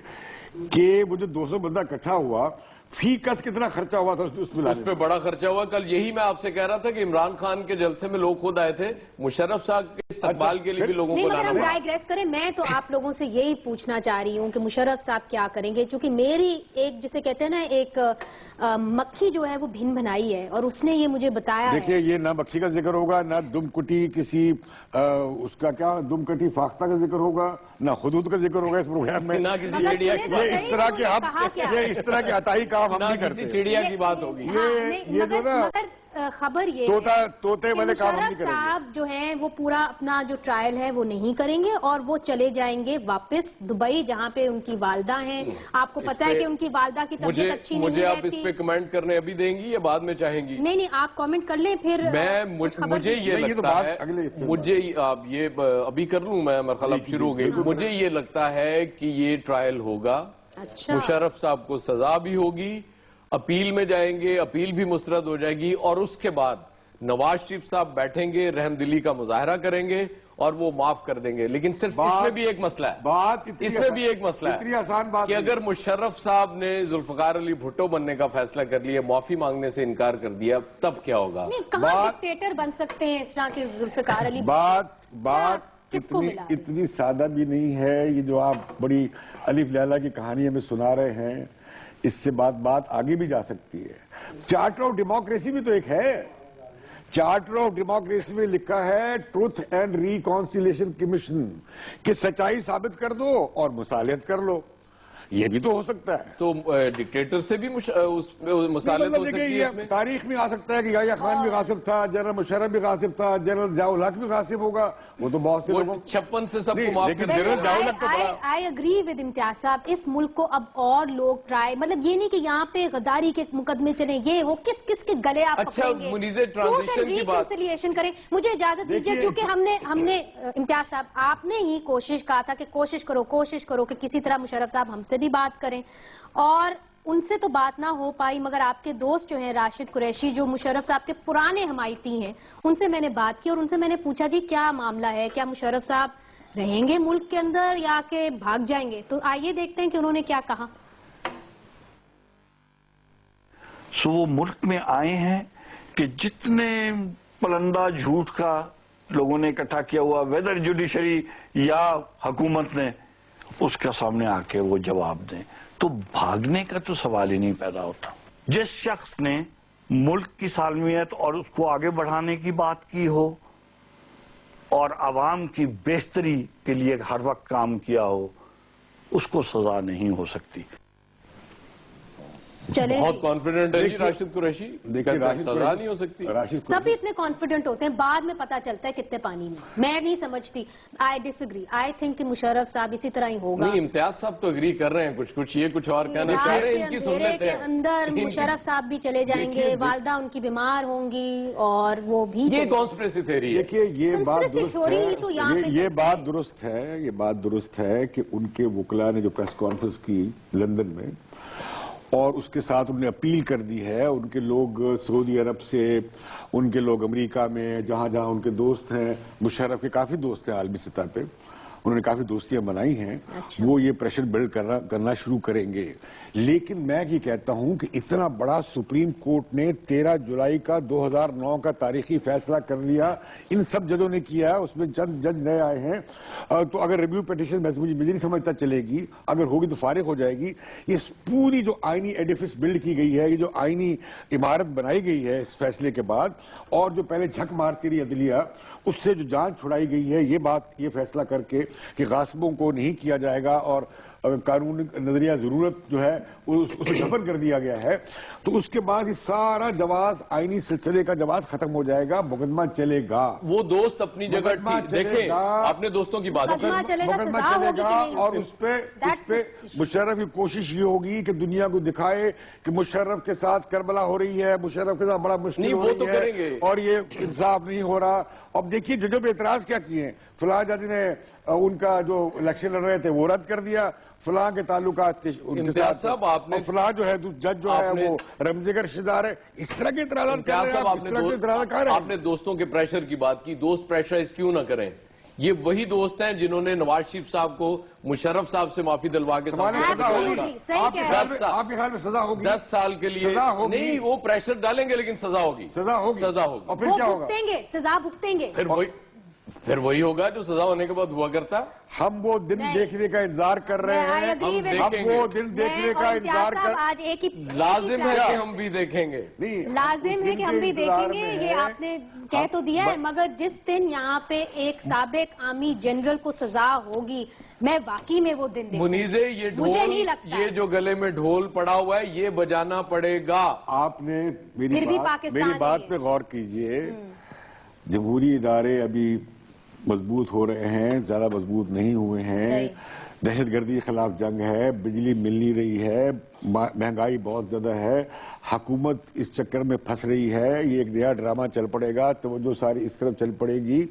کہ وہ جو 200 بندہ اکٹھا ہوا, فی کس کتنا خرچہ ہوا تھا اس پہ؟ بڑا خرچہ ہوا. کل یہی میں آپ سے کہہ رہا تھا کہ عمران خان کے جلسے میں لوگ خود آئے تھے, مشرف صاحب کے استقبال کے لیے بھی لوگوں کو لانا. ہم ڈائیگریس کریں, میں تو آپ لوگوں سے یہی پوچھنا چاہ رہی ہوں کہ مشرف صاحب کیا کریں گے, چونکہ میری ایک جسے کہتے ہیں نا ایک مکھی جو ہے وہ بھن بھنائی ہے, اور اس نے یہ مجھے بتایا. دیکھیے یہ نہ مکھی کا ذکر ہوگا, نہ دم کٹی کسی اس کا کیا دم کٹی فاختہ کا ذکر ہوگا, نہ حدود کا ذکر ہوگا اس پروگرام میں. یہ اس طرح کے عطائی کام ہم نہیں کرتے. چڑیا کی بات ہوگی. یہ جو نا خبر یہ توتے والے کام ہم نہیں مشرف کریں گے. صاحب جو ہیں وہ پورا اپنا جو ٹرائل ہے وہ نہیں کریں گے, اور وہ چلے جائیں گے واپس دبئی, جہاں پہ ان کی والدہ ہیں. آپ کو پتا ہے کہ ان کی والدہ کی طبیعت اچھی نہیں مجھے رہتی. آپ اس پہ کمنٹ کرنے ابھی دیں گی یا بعد میں چاہیں گی؟ نہیں, آپ کامنٹ کر لیں پھر. مجھے یہ لگتا ہے, مجھے آپ یہ ابھی کر لوں میں, مرحلہ اب شروع ہو گئی. مجھے یہ لگتا ہے کہ یہ ٹرائل ہوگا, مشرف صاحب کو سزا بھی ہوگی, اپیل میں جائیں گے, اپیل بھی مسترد ہو جائے گی, اور اس کے بعد نواز شریف صاحب بیٹھیں گے, رحم دلی کا مظاہرہ کریں گے اور وہ معاف کر دیں گے. لیکن صرف اس میں بھی ایک مسئلہ ہے, اس میں بھی ایک مسئلہ ہے کہ اگر مشرف صاحب نے ذوالفقار علی بھٹو بننے کا فیصلہ کر لیا, معافی مانگنے سے انکار کر دیا, تب کیا ہوگا؟ کہاں ڈکٹیٹر بن سکتے ہیں اس طرح کے ذوالفقار علی؟ بات اتنی سادہ بھی نہیں ہے. یہ جو آپ بڑی الف لیلا کی کہانی ہمیں سنا رہے ہیں, اس سے بات آگے بھی جا سکتی ہے. چارٹر آف ڈیموکریسی بھی تو ایک ہے. چارٹر آف ڈیموکریسی میں لکھا ہے ٹروتھ اینڈ ریکانسیلیشن کمیشن, کہ سچائی ثابت کر دو اور مصالحت کر لو. یہ بھی تو ہو سکتا ہے. تو ڈکٹیٹر سے بھی مصالحت ہو سکتی ہے. تاریخ میں آ سکتا ہے کہ یحییٰ خان بھی غاصب تھا, جنرل مشرف بھی غاصب تھا, جنرل ضیاء الحق بھی غاصب ہوگا. وہ تو بہت سے لوگوں 56 سے سب کو معاف کر دیا. I agree with امتیاز صاحب, اس ملک کو اب اور لوگ ٹرائی, مطلب یہ نہیں کہ یہاں پہ غداری کے مقدمے چلیں, یہ ہو کس کس کے گلے آپ پکڑیں گے. منیزے ٹرانزیشن کی بات کریں. مجھے اجازت دیجیے, چونکہ ہم نے امتیاز صاحب آپ نے ہی کوشش کہا تھا کہ کوشش کرو کہ کسی طرح مشرف صاحب ہم سے بھی بات کریں, اور ان سے تو بات نہ ہو پائی. مگر آپ کے دوست جو ہیں راشد قریشی, جو مشرف صاحب کے پرانے حمایتی ہیں, ان سے میں نے بات کی اور ان سے میں نے پوچھا جی کیا معاملہ ہے, کیا مشرف صاحب رہیں گے ملک کے اندر یا کہ بھاگ جائیں گے؟ تو آئیے دیکھتے ہیں کہ انہوں نے کیا کہا. وہ ملک میں آئے ہیں کہ جتنے پلندہ جھوٹ کا لوگوں نے اکٹھا کیا ہوا, ویدر جوڈیشری یا حکومت نے, اس کے سامنے آ کے وہ جواب دیں. تو بھاگنے کا تو سوال ہی نہیں پیدا ہوتا. جس شخص نے ملک کی سالمیت اور اس کو آگے بڑھانے کی بات کی ہو اور عوام کی بہتری کے لیے ہر وقت کام کیا ہو, اس کو سزا نہیں ہو سکتی. بہت کانفیڈنٹ ہے جی راشد قریشی, سزا نہیں ہو سکتی. سبھی اتنے کانفیڈنٹ ہوتے ہیں, بعد میں پتا چلتا ہے کتنے پانی میں نہیں سمجھتی. آئی ڈس ایگری, آئی تھنک کہ مشرف صاحب اسی طرح ہی ہوگا. نہیں, امتیاز صاحب تو اگری کر رہے ہیں کچھ یہ کچھ اور کہنا چاہ رہے ہیں. ان کی سنت کے اندر مشرف صاحب بھی چلے جائیں گے, والدہ ان کی بیمار ہوں گی, اور وہ بھی یہ کانسپریسی تھیوری ہے. دیکھیے یہ بات درست ہے کہ ان کے وکلاء نے جو پریس کانفرنس کی لندن میں, اور اس کے ساتھ انہوں نے اپیل کر دی ہے, ان کے لوگ سعودی عرب سے, ان کے لوگ امریکہ میں, جہاں جہاں ان کے دوست ہیں, مشرف کے کافی دوست ہیں عالمی سطح پہ, انہوں نے کافی دوستیاں بنائی ہیں, وہ یہ پریشر بلڈ کرنا شروع کریں گے. لیکن میں یہ کہتا ہوں کہ اتنا بڑا سپریم کورٹ نے 13 جولائی کا 2009 کا تاریخی فیصلہ کر لیا, ان سب ججوں نے کیا, اس میں چند جج نئے آئے ہیں, تو اگر ریویو پیٹیشن مجھے نہیں سمجھتا چلے گی, اگر ہوگی تو فارغ ہو جائے گی. یہ پوری جو آئینی ایڈیفس بلڈ کی گئی ہے, یہ جو آئینی عمارت بنائی گئی ہے اس فیصلے کے بعد, اور جو پہلے جھک مارتی رہی عدلیہ, اس سے جو جان چھڑائی گئی ہے، یہ فیصلہ کر کے کہ غاصبوں کو نہیں کیا جائے گا اور قانون نظریہ ضرورت جو ہے اسے دفن کر دیا گیا ہے، تو اس کے بعد یہ سارا جواز، آئینی سلسلے کا جواز ختم ہو جائے گا، مقدمہ چلے گا۔ وہ دوست اپنی جگہ دیکھیں، اپنے دوستوں کی بات مقدمہ چلے گا، اور اس پہ مشرف کی کوشش یہ ہوگی کہ دنیا کو دکھائے کہ مشرف کے ساتھ کربلا ہو رہی ہے، مشرف کے ساتھ بڑا مشکل ہو رہی ہے اور یہ انصاف نہیں ہو رہا۔ اب دیکھیے جو اعتراض کیا کیے ہیں، فلاں جج نے ان کا جو الیکشن لڑ رہے تھے وہ رد کر دیا، فلاں کے تعلقات ان کے ساتھ، فلاں جو ہے جج جو ہے وہ رمزی کا رشتہ دار ہے، اس طرح کے اعتراضات کر رہے ہیں۔ آپ نے دوستوں کے پریشر کی بات کی، دوست پریشرائز کیوں نہ کریں؟ یہ وہی دوست ہیں جنہوں نے نواز شریف صاحب کو مشرف صاحب سے معافی دلوا کے آپ کے خیال میں سزا ہوگی؟ 10 سال کے لیے نہیں، وہ پریشر ڈالیں گے لیکن سزا ہوگی، سزا ہوگی، اور پھر کیا ہوگا؟ سزا بھگتیں گے، پھر وہی ہوگا جو سزا ہونے کے بعد ہوا کرتا۔ ہم وہ دن دیکھنے کا انتظار کر رہے ہیں، ہم وہ دن دیکھنے کا انتظار لازم ہے کہ ہم بھی دیکھیں گے، لازم ہے کہ ہم بھی دیکھیں گے۔ یہ آپ نے کہہ تو دیا ہے، مگر جس دن یہاں پہ ایک سابق آرمی جنرل کو سزا ہوگی، میں واقعی میں وہ دن دیکھوں۔ منیزے یہ جو گلے میں ڈھول پڑا ہوا ہے یہ بجانا پڑے گا۔ آپ نے میری بات پہ غور کیجئے، جمہوری ادارے ابھی مضبوط ہو رہے ہیں، زیادہ مضبوط نہیں ہوئے ہیں، دہشت گردی کے خلاف جنگ ہے، بجلی مل نہیں رہی ہے، مہنگائی بہت زیادہ ہے، حکومت اس چکر میں پھنس رہی ہے، یہ ایک نیا ڈرامہ چل پڑے گا، توجہ ساری اس طرف چل پڑے گی۔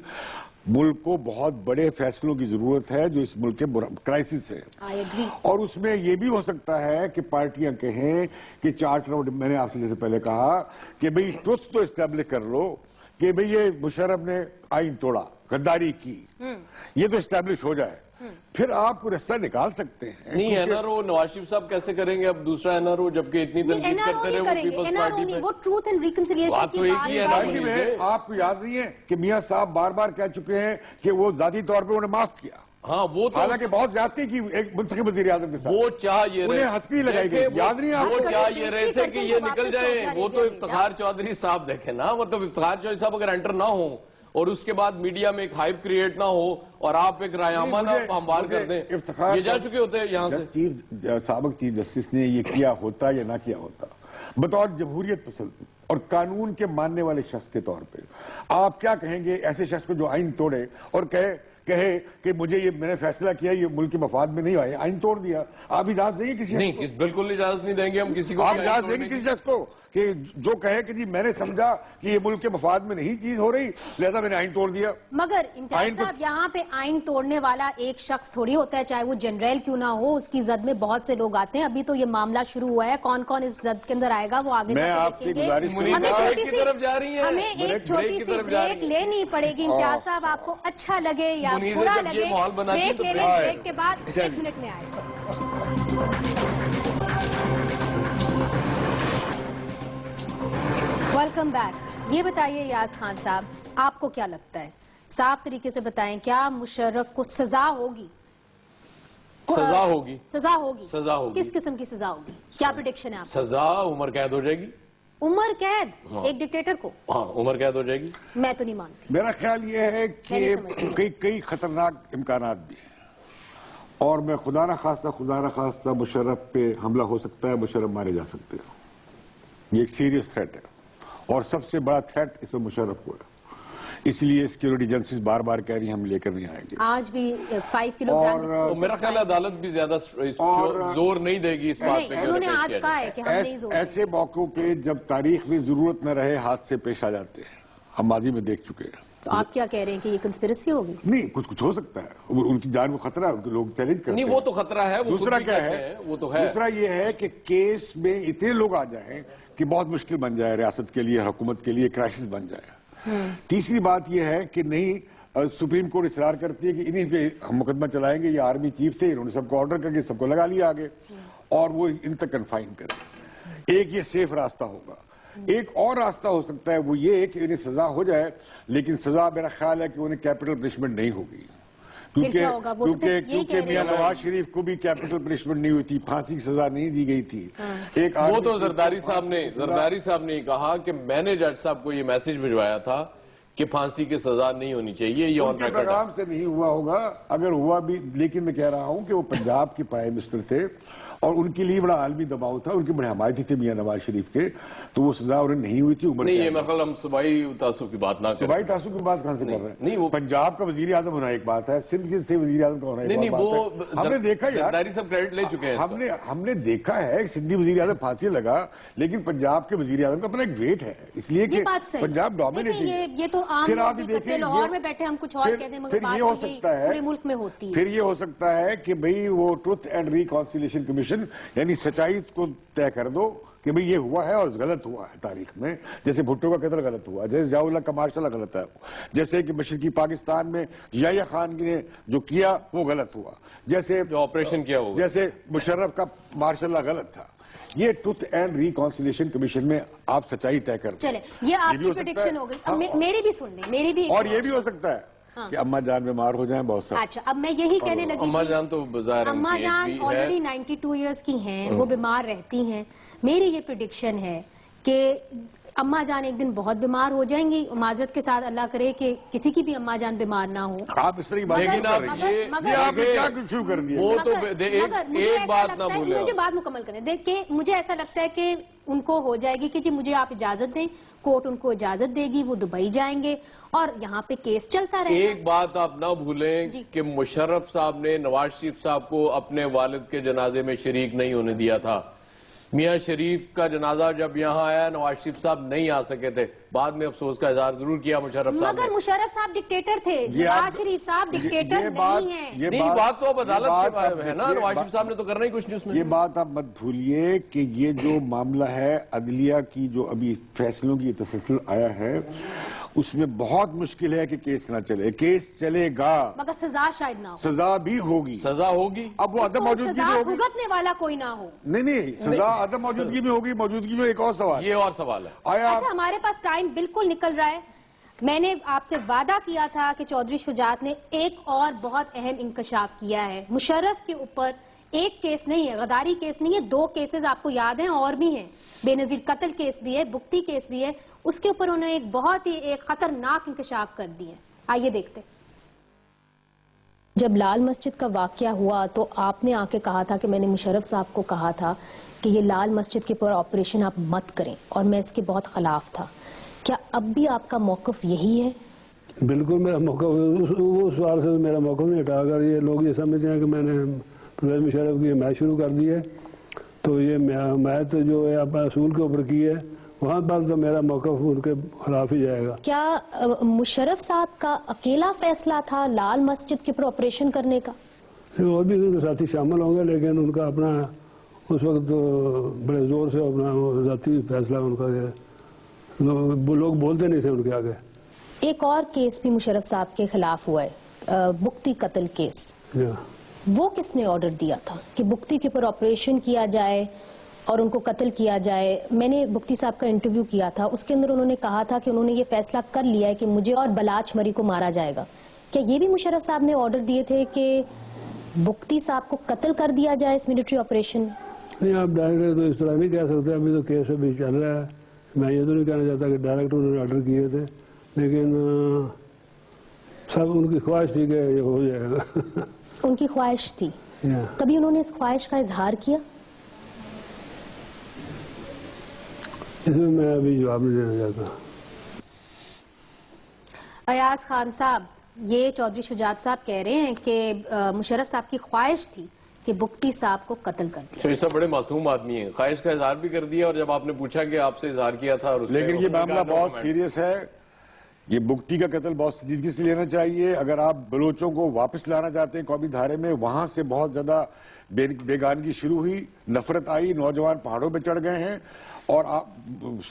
ملک کو بہت بڑے فیصلوں کی ضرورت ہے جو اس ملک کے کرائسس ہے، اور اس میں یہ بھی ہو سکتا ہے کہ پارٹیاں کہیں کہ چارٹر، میں نے آپ سے جیسے پہلے کہا کہ بھئی ٹروتھ تو اسٹیبلش کر لو کہ بھئی یہ مشرف نے آئین توڑا، غداری کی، یہ تو اسٹیبلش ہو جائے، پھر آپ کو رستہ نکال سکتے ہیں۔ نہیں N R O Nawaz Sharif صاحب کیسے کریں گے اب دوسرا این آر او، جبکہ اتنی تنقید کرتے رہے وہ پیپلز پارٹی میں؟ وہ ٹروتھ اینڈ ریکنسیلیشن کی بات ہے۔ آپ کو یاد نہیں ہے کہ میاں صاحب بار بار کہہ چکے ہیں کہ وہ ذاتی طور پہ انہیں معاف کیا، ہاں وہ تو حالانکہ بہت زیادتی کی ایک منتخب وزیر اعظم کے ساتھ، وہ چاہ یہ انہیں ہتھکڑی لگائی گئی، یاد نہیں آپ وہ کو؟ چاہ یہ رہے تھے کہ یہ نکل جائے۔ وہ تو افتخار چودھری صاحب دیکھیں نا، مطلب افتخار چودھری صاحب اگر انٹر نہ ہوں اور اس کے بعد میڈیا میں ایک ہائپ کریٹ نہ ہو اور آپ ایک رایامہ نہ ہموار کر دیں، یہ جا چکے ہوتے ہیں یہاں سے۔ سابق چیف جسٹس نے یہ کیا ہوتا یا نہ کیا ہوتا، بطور جمہوریت پسند اور قانون کے ماننے والے شخص کے طور پہ آپ کیا کہیں گے ایسے شخص کو جو آئین توڑے اور کہے کہ مجھے یہ میں نے فیصلہ کیا یہ ملک کے مفاد میں نہیں آئے، آئین توڑ دیا؟ آپ اجازت دیں گے کسی؟ نہیں، بالکل اجازت نہیں دیں گے ہم کسی کو۔ آپ اجازت دیں گے کسی شخص کو کہ جو کہے کہ جی میں نے سمجھا کہ یہ ملک کے مفاد میں نہیں چیز ہو رہی لہذا میں نے آئین توڑ دیا؟ مگر امتیاز صاحب یہاں پہ آئین توڑنے والا ایک شخص تھوڑی ہوتا ہے، چاہے وہ جنرل کیوں نہ ہو، اس کی زد میں بہت سے لوگ آتے ہیں۔ ابھی تو یہ معاملہ شروع ہوا ہے، کون کون اس زد کے اندر آئے گا وہ آگے میں آپ سے گزارش کروں گا، ہمیں ایک چھوٹی سی بریک لینی پڑے گی۔ امتیاز صاحب آپ کو اچھا لگے یا برا لگے بریک لے لیں، بریک کے بعد 1 منٹ میں آئے۔ Welcome back. یہ بتائیے یاز خان صاحب، آپ کو کیا لگتا ہے، صاف طریقے سے بتائیں، کیا مشرف کو سزا ہوگی؟ سزا ہوگی، سزا ہوگی، سزا ہوگی۔ کس قسم کی سزا ہوگی؟ کیا پریڈکشن ہے آپ؟ سزا عمر قید ہو جائے گی۔ عمر قید ایک ڈکٹیٹر کو؟ ہاں عمر قید ہو جائے گی۔ میں تو نہیں مانتی۔ میرا خیال یہ ہے کہ کئی خطرناک امکانات بھی ہیں اور میں خدا نہ خواستہ مشرف پہ حملہ ہو سکتا ہے، مشرف مارے جا سکتے ہیں، یہ ایک سیریس تھریٹ ہے اور سب سے بڑا تھریٹ اس میں مشرف کو ہے، اس لیے سیکیورٹی ایجنسیز بار بار کہہ رہی ہیں ہم لے کر نہیں آئیں گے۔ آج بھی 5 کلو گرام، میرا خیال ہے عدالت بھی زیادہ زور نہیں دے گی اس بات پہ۔ انہوں نے آج کہا ہے کہ ہم نہیں زور۔ ایسے موقعوں پہ جب تاریخ میں ضرورت نہ رہے حادثے پیش آ جاتے ہیں، ہم ماضی میں دیکھ چکے ہیں۔ تو آپ کیا کہہ رہے ہیں کہ یہ کنسپیرسی ہوگی؟ نہیں، کچھ ہو سکتا ہے، ان کی جان کو خطرہ ہے، لوگ چیلنج کرتے ہیں۔ نہیں وہ تو خطرہ ہے، دوسرا کیا ہے، وہ تو ہے، دوسرا یہ ہے کہ کیس میں اتنے لوگ آ جائیں کہ بہت مشکل بن جائے ریاست کے لیے، حکومت کے لیے کرائسس بن جائے۔ تیسری بات یہ ہے کہ نہیں، سپریم کورٹ اصرار کرتی ہے کہ انہیں پہ ہم مقدمہ چلائیں گے، یہ آرمی چیف تھے، انہوں نے سب کو آرڈر کر کے سب کو لگا لیا آگے اور وہ ان تک کنفائن کریں۔ ایک یہ سیف راستہ ہوگا۔ ایک اور راستہ ہو سکتا ہے، وہ یہ کہ انہیں سزا ہو جائے، لیکن سزا میرا خیال ہے کہ انہیں کیپٹل پنشمنٹ نہیں ہوگی، کیونکہ میاں نواز شریف کو بھی کیپٹل پنشمنٹ نہیں ہوئی تھی، پھانسی کی سزا نہیں دی گئی تھی۔ وہ تو زرداری صاحب نے کہا کہ میں نے جج صاحب کو یہ میسج بھجوایا تھا کہ پھانسی کی سزا نہیں ہونی چاہیے. یہ ان کے پیغام سے نہیں ہوا ہوگا, اگر ہوا بھی, لیکن میں کہہ رہا ہوں کہ وہ پنجاب کے پرائم منسٹر تھے اور ان کے لیے بڑا عالمی دباؤ تھا, ان کے بڑے حمایتی تھے میاں نواز شریف کے, تو وہ سزا انہیں نہیں ہوئی تھی. عمر نہیں, یہ مطلب ہم صوبائی تعصب کی بات نہ کریں. صوبائی تعصب کی بات کہاں سے کر رہے ہیں؟ نہیں, وہ پنجاب کا وزیر اعظم ہونا ایک بات ہے, سندھ کے سے وزیر اعظم کا ہونا ایک بات ہے. ہم نے دیکھا یار, زرداری صاحب کریڈٹ لے چکے ہیں, ہم نے دیکھا ہے سندھی وزیر اعظم پھانسی لگا, لیکن پنجاب کے وزیر اعظم کا اپنا ایک ویٹ ہے, اس لیے کہ پنجاب ڈومینیٹنگ ہے. یہ تو عام لاہور میں بیٹھے ہم کچھ اور کہتے ہیں, مگر بات پورے ملک میں ہوتی ہے. پھر یہ ہو سکتا ہے کہ بھئی وہ ٹروتھ اینڈ ریکانسیلیشن کمیشن, یعنی سچائی کو طے کر دو کہ بھئی یہ ہوا ہے اور غلط ہوا ہے تاریخ میں, جیسے بھٹو کا قتل غلط ہوا, جیسے ضیاء اللہ کا مارشل غلط ہے, جیسے کہ مشرقی پاکستان میں یحییٰ خان نے جو کیا وہ غلط ہوا, جیسے جو آپریشن کیا ہوگا, جیسے مشرف کا مارشل غلط تھا. یہ ٹروتھ اینڈ ریکانسیلیشن کمیشن میں آپ سچائی طے کر دیں. چلے, یہ آپ کی پریڈکشن ہو گئی, میری بھی سن لیں, میری بھی. اور یہ بھی ہو سکتا ہے کہ اماں جان بیمار ہو جائیں بہت سارے. اچھا, اب میں یہی کہنے لگی, اماں جان تو بظاہر اماں جان آلریڈی 92 ایئرس کی ہیں, وہ بیمار رہتی ہیں. میری یہ پریڈکشن ہے کہ اماں جان ایک دن بہت بیمار ہو جائیں گی, معذرت کے ساتھ اللہ کرے کہ کسی کی بھی اماں جان بیمار نہ ہو. آپ اس طرح کی بات نہیں کر رہی ہیں, یہ آپ نے کیا شروع کر دیا. وہ تو ایک بات نہ بھولے, مجھے بات مکمل کریں. دیکھیں, مجھے ایسا لگتا ہے کہ ان کو ہو جائے گی کہ جی مجھے آپ اجازت دیں, کورٹ ان کو اجازت دے گی, وہ دبئی جائیں گے اور یہاں پہ کیس چلتا رہے گا. ایک بات آپ نہ بھولیں کہ مشرف صاحب نے نواز شریف صاحب کو اپنے والد کے جنازے میں شریک نہیں ہونے دیا تھا. میاں شریف کا جنازہ جب یہاں آیا, نواز شریف صاحب نہیں آ سکے تھے, بعد میں افسوس کا اظہار ضرور کیا مشرف صاحب نے. مگر مشرف صاحب ڈکٹیٹر تھے, نواز شریف صاحب ڈکٹیٹر نہیں ہیں. نہیں, بات تو اب عدالت کے ہے نا, نواز شریف صاحب نے تو کرنا ہی کچھ نہیں اس میں. یہ بات آپ مت بھولیے کہ یہ جو معاملہ ہے عدلیہ کی, جو ابھی فیصلوں کی تسلسل آیا ہے, اس میں بہت مشکل ہے کہ کیس نہ چلے. کیس چلے گا مگر سزا شاید نہ ہو. سزا بھی ہوگی, سزا ہوگی. اب وہ عدم موجودگی میں ہوگی, بھگتنے والا کوئی نہ ہو. نہیں, سزا عدم موجودگی میں ہوگی, موجودگی میں ایک اور سوال. یہ اور سوال ہے. اچھا, ہمارے پاس ٹائم بالکل نکل رہا ہے. میں نے آپ سے وعدہ کیا تھا کہ چودھری شجاعت نے ایک اور بہت اہم انکشاف کیا ہے. مشرف کے اوپر ایک کیس نہیں ہے, غداری کیس نہیں ہے, 2 کیسز آپ کو یاد ہیں اور بھی ہیں. بے نظیر قتل کیس بھی ہے, بگٹی کیس بھی ہے. اس کے اوپر انہوں نے ایک بہت ہی ایک خطرناک انکشاف کر دی ہے. آئیے دیکھتے. جب لال مسجد کا واقعہ ہوا تو آپ نے آ کے کہا تھا کہ میں نے مشرف صاحب کو کہا تھا کہ یہ لال مسجد کے اوپر آپریشن آپ مت کریں, اور میں اس کے بہت خلاف تھا. کیا اب بھی آپ کا موقف یہی ہے؟ بالکل میرا موقف, وہ سوال سے میرا موقف نہیں ہٹا. اگر یہ لوگ یہ سمجھتے ہیں کہ میں نے پرویز مشرف کی حمایت شروع کر دی ہے, تو یہ حمایت جو ہے آپ اصول کے اوپر کی ہے, وہاں پر تو میرا موقف ان کے خلاف ہی جائے گا. کیا مشرف صاحب کا اکیلا فیصلہ تھا لال مسجد کے اوپر آپریشن کرنے کا؟ اور بھی ان کے ساتھی شامل ہوں گے, لیکن ان کا اپنا اس وقت بڑے زور سے اپنا ذاتی فیصلہ ان کا ہے, لوگ بولتے نہیں تھے ان کے آگے. ایک اور کیس بھی مشرف صاحب کے خلاف ہوا ہے, بگٹی قتل کیس. وہ کس نے آرڈر دیا تھا کہ بگٹی کے اوپر آپریشن کیا جائے اور ان کو قتل کیا جائے؟ میں نے بگٹی صاحب کا انٹرویو کیا تھا, اس کے اندر انہوں نے کہا تھا کہ انہوں نے یہ فیصلہ کر لیا ہے کہ مجھے اور بلاچ مری کو مارا جائے گا. کیا یہ بھی مشرف صاحب نے آرڈر دیے تھے کہ بگٹی صاحب کو قتل کر دیا جائے اس ملٹری آپریشن میں؟ نہیں, آپ ڈائریکٹ تو اس طرح نہیں کہہ سکتے, ابھی تو کیس ابھی چل رہا ہے. میں یہ تو نہیں کہنا چاہتا کہ ڈائریکٹ انہوں نے آرڈر کیے تھے, لیکن سب ان کی خواہش تھی کہ یہ ہو جائے گا. ان کی خواہش تھی. کبھی انہوں نے اس خواہش کا اظہار کیا؟ اس میں ابھی جواب نہیں دینا چاہتا. ایاز خان صاحب, یہ چودھری شجاعت صاحب کہہ رہے ہیں کہ مشرف صاحب کی خواہش تھی کہ بگٹی صاحب کو قتل کر دیا. یہ سب بڑے معصوم آدمی ہیں, خواہش کا اظہار بھی کر دیا, اور جب آپ نے پوچھا کہ آپ سے اظہار کیا تھا, لیکن یہ معاملہ بہت سیریس ہے. یہ بگٹی کا قتل بہت سنجیدگی سے لینا چاہیے. اگر آپ بلوچوں کو واپس لانا چاہتے ہیں قومی دھارے میں, وہاں سے بہت زیادہ بیگانگی شروع ہوئی, نفرت آئی, نوجوان پہاڑوں پہ چڑھ گئے ہیں, اور آپ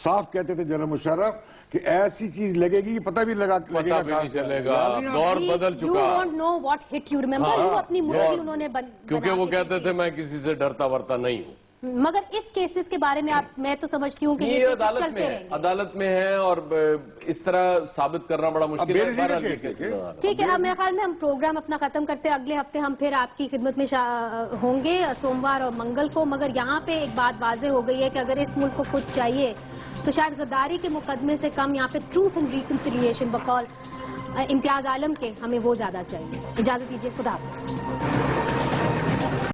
صاف کہتے تھے جنرل مشرف کہ ایسی چیز لگے گی, پتہ بھی لگے گا, نہیں چلے گا, دور بدل چکا. You don't know what hit you, remember? You اپنی مٹھی انہوں نے کیونکہ وہ کہتے تھے میں کسی سے ڈرتا ورتا نہیں ہوں. مگر اس کیسز کے بارے میں میں تو سمجھتی ہوں کہ یہ کیسز چلتے رہیں گے. عدالت میں ہے, اور اس طرح ثابت کرنا بڑا مشکل ہے. ٹھیک ہے, اب میرے خیال میں ہم پروگرام اپنا ختم کرتے ہیں. اگلے ہفتے ہم پھر آپ کی خدمت میں ہوں گے, سوموار اور منگل کو. مگر یہاں پہ ایک بات واضح ہو گئی ہے کہ اگر اس ملک کو کچھ چاہیے تو شاید غداری کے مقدمے سے کم یہاں پہ ٹروتھ اینڈ ریکنسیلیشن بقول امتیاز عالم کے ہمیں وہ زیادہ چاہیے. اجازت دیجیے, خدا حافظ.